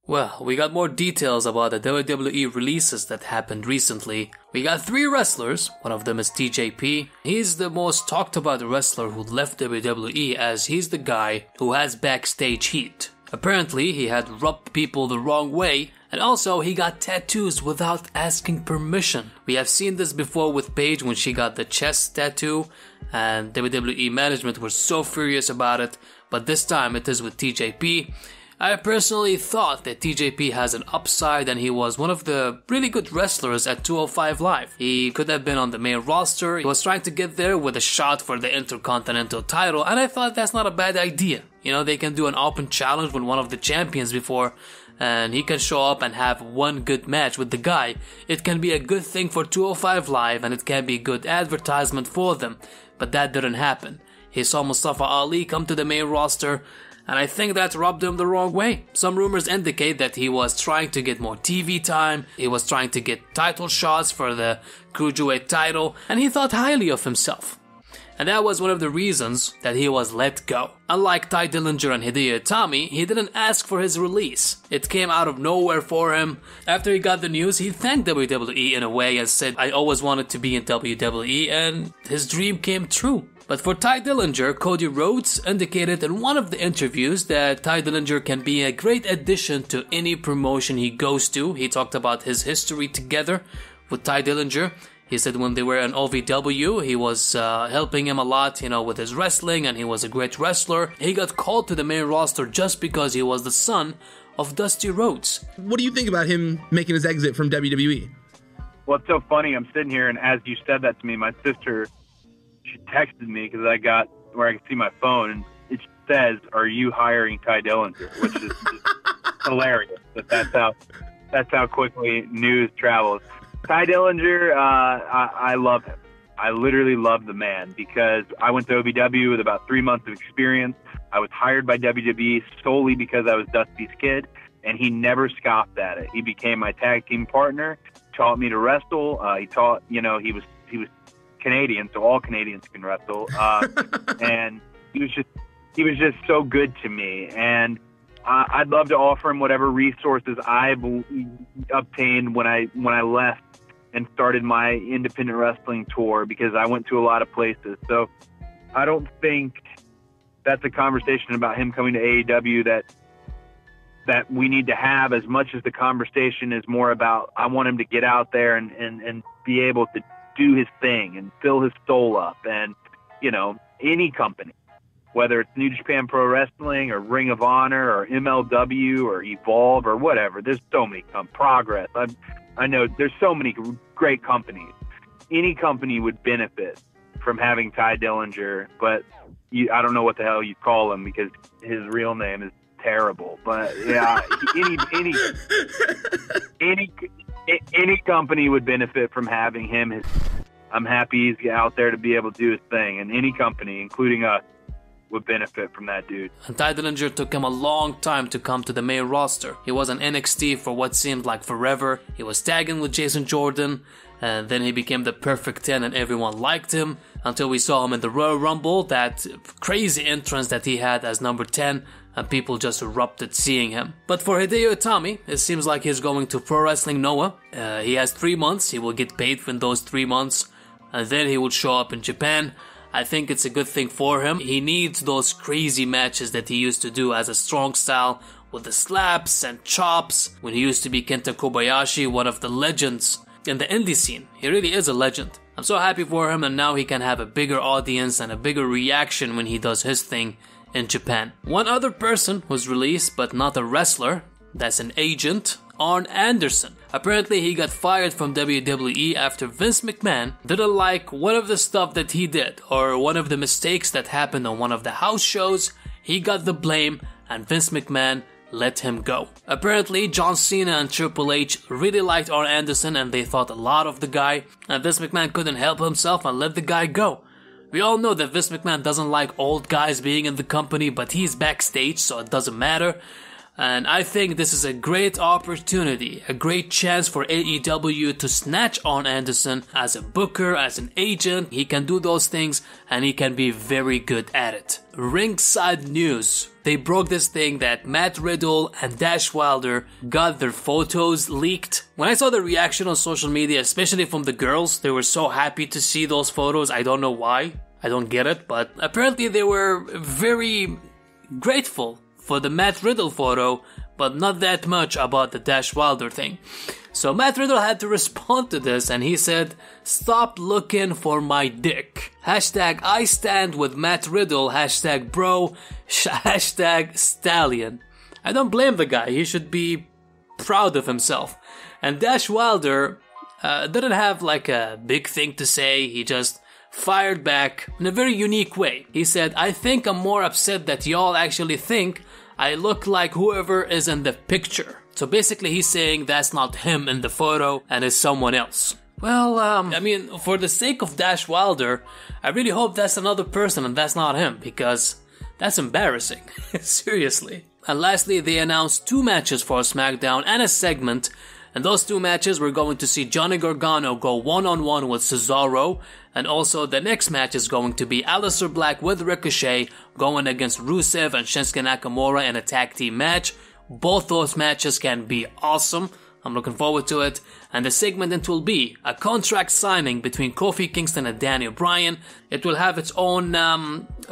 Well, we got more details about the WWE releases that happened recently. We got 3 wrestlers, one of them is TJP. He's the most talked about wrestler who left WWE as he's the guy who has backstage heat. Apparently, he had rubbed people the wrong way, and also he got tattoos without asking permission. We have seen this before with Paige when she got the chest tattoo, and WWE management were so furious about it, but this time it is with TJP. I personally thought that TJP has an upside and he was one of the really good wrestlers at 205 Live. He could have been on the main roster. He was trying to get there with a shot for the Intercontinental title, and I thought that's not a bad idea. You know, they can do an open challenge with one of the champions before, and he can show up and have one good match with the guy. It can be a good thing for 205 Live and it can be good advertisement for them, but that didn't happen. He saw Mustafa Ali come to the main roster, and I think that rubbed him the wrong way. Some rumors indicate that he was trying to get more TV time, he was trying to get title shots for the Cruiserweight title, and he thought highly of himself. And that was one of the reasons that he was let go. Unlike Ty Dillinger and Hideo Itami, he didn't ask for his release. It came out of nowhere for him. After he got the news, he thanked WWE in a way and said, "I always wanted to be in WWE," and his dream came true. But for Ty Dillinger, Cody Rhodes indicated in one of the interviews that Ty Dillinger can be a great addition to any promotion he goes to. He talked about his history together with Ty Dillinger. He said when they were in OVW, he was helping him a lot, with his wrestling, and he was a great wrestler. He got called to the main roster just because he was the son of Dusty Rhodes. What do you think about him making his exit from WWE? Well, it's so funny. I'm sitting here, and as you said that to me, my sister, she texted me because I got where I can see my phone, and it says, "Are you hiring Ty Dillinger?" Which is just hilarious. But that's how quickly news travels. Ty Dillinger, I love him. I literally love the man because I went to OVW with about 3 months of experience. I was hired by WWE solely because I was Dusty's kid, and he never scoffed at it. He became my tag team partner, taught me to wrestle. He taught, he was Canadian, so all Canadians can wrestle. And he was just so good to me. And I'd love to offer him whatever resources I've obtained when I left and started my independent wrestling tour, because I went to a lot of places. So I don't think that's a conversation about him coming to AEW that we need to have, as much as the conversation is more about, I want him to get out there and be able to do his thing and fill his soul up. And, any company, whether it's New Japan Pro Wrestling or Ring of Honor or MLW or Evolve or whatever, there's so many Progress. I know there's so many great companies. Any company would benefit from having Ty Dillinger, but I don't know what the hell you call him because his real name is terrible. But yeah, any company would benefit from having him. I'm happy he's out there to be able to do his thing, and any company, including us, would benefit from that dude. And Ty Dillinger took him a long time to come to the main roster. He was on NXT for what seemed like forever. He was tagging with Jason Jordan, and then he became the perfect 10 and everyone liked him until we saw him in the Royal Rumble, that crazy entrance that he had as number 10, and people just erupted seeing him. But for Hideo Itami, it seems like he's going to Pro Wrestling Noah. He has 3 months. He will get paid in those 3 months, and then he will show up in Japan. I think it's a good thing for him. He needs those crazy matches that he used to do as a strong style with the slaps and chops when he used to be Kenta Kobayashi, one of the legends in the indie scene. He really is a legend. I'm so happy for him, and now he can have a bigger audience and a bigger reaction when he does his thing in Japan. One other person who's released but not a wrestler, that's an agent, Arn Anderson. Apparently he got fired from WWE after Vince McMahon didn't like one of the stuff that he did, or one of the mistakes that happened on one of the house shows. He got the blame and Vince McMahon let him go. Apparently John Cena and Triple H really liked Arn Anderson and they thought a lot of the guy, and Vince McMahon couldn't help himself and let the guy go. We all know that Vince McMahon doesn't like old guys being in the company, but he's backstage, so it doesn't matter. And I think this is a great opportunity, a great chance for AEW to snatch on Anderson as a booker, as an agent. He can do those things and he can be very good at it. Ringside News. They broke this thing that Matt Riddle and Dash Wilder got their photos leaked. When I saw the reaction on social media, especially from the girls, they were so happy to see those photos. I don't know why. I don't get it, but apparently they were very grateful for the Matt Riddle photo, but not that much about the Dash Wilder thing. So Matt Riddle had to respond to this and he said, "Stop looking for my dick. Hashtag I stand with Matt Riddle. Hashtag bro. Hashtag stallion." I don't blame the guy. He should be proud of himself. And Dash Wilder didn't have like a big thing to say. He just fired back in a very unique way. He said, "I think I'm more upset that y'all actually think I look like whoever is in the picture." So basically he's saying that's not him in the photo and is someone else. Well, I mean, for the sake of Dash Wilder, I really hope that's another person and that's not him, because that's embarrassing. Seriously. And lastly, they announced 2 matches for SmackDown and a segment. And those 2 matches, we're going to see Johnny Gargano go one-on-one with Cesaro. And also the next match is going to be Aleister Black with Ricochet going against Rusev and Shinsuke Nakamura in a tag team match. Both those matches can be awesome. I'm looking forward to it. And the segment it will be a contract signing between Kofi Kingston and Daniel Bryan. It will have its own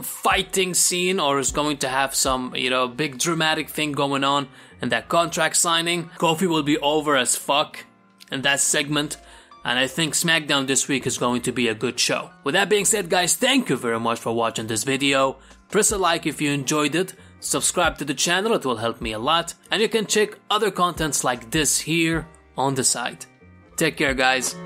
fighting scene, or is going to have some, big dramatic thing going on in that contract signing. Kofi will be over as fuck in that segment. And I think SmackDown this week is going to be a good show. With that being said, guys, thank you very much for watching this video. Press a like if you enjoyed it. Subscribe to the channel, it will help me a lot. And you can check other contents like this here on the site. Take care, guys.